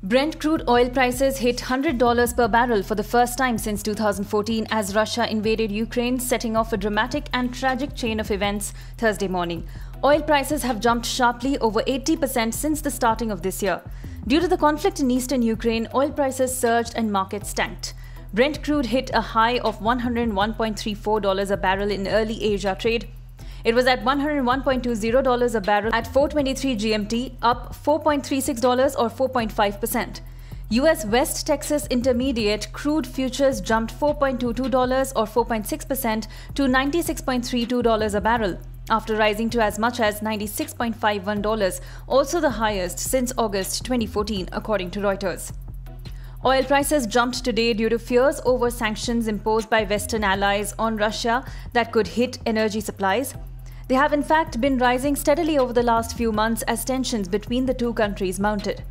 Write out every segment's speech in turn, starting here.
Brent crude oil prices hit $100 per barrel for the first time since 2014 as Russia invaded Ukraine, setting off a dramatic and tragic chain of events Thursday morning. Oil prices have jumped sharply over 80% since the starting of this year. Due to the conflict in eastern Ukraine, oil prices surged and markets tanked. Brent crude hit a high of $101.34 a barrel in early Asia trade. It was at $101.20 a barrel at 4:23 GMT, up $4.36 or 4.5%. US West Texas Intermediate crude futures jumped $4.22 or 4.6% to $96.32 a barrel, after rising to as much as $96.51, also the highest since August 2014, according to Reuters. Oil prices jumped today due to fears over sanctions imposed by Western allies on Russia that could hit energy supplies. They have in fact been rising steadily over the last few months as tensions between the two countries mounted.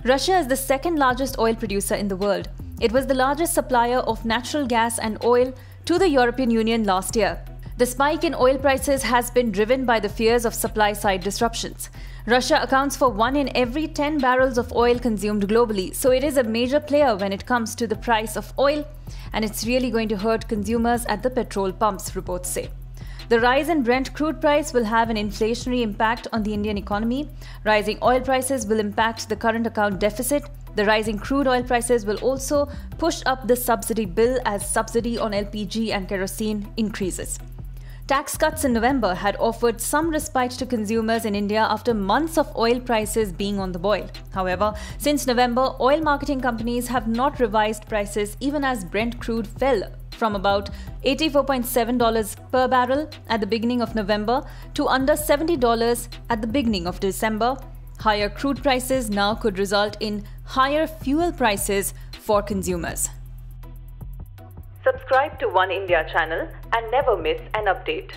Russia is the second largest oil producer in the world. It was the largest supplier of natural gas and oil to the European Union last year. The spike in oil prices has been driven by the fears of supply-side disruptions. Russia accounts for 1 in every 10 barrels of oil consumed globally, so it is a major player when it comes to the price of oil, and it's really going to hurt consumers at the petrol pumps, reports say. The rise in Brent crude price will have an inflationary impact on the Indian economy. Rising oil prices will impact the current account deficit. The rising crude oil prices will also push up the subsidy bill as subsidy on LPG and kerosene increases. Tax cuts in November had offered some respite to consumers in India after months of oil prices being on the boil. However, since November, oil marketing companies have not revised prices even as Brent crude fell from about $84.7 per barrel at the beginning of November to under $70 at the beginning of December. Higher crude prices now could result in higher fuel prices for consumers. Subscribe to Oneindia channel and never miss an update.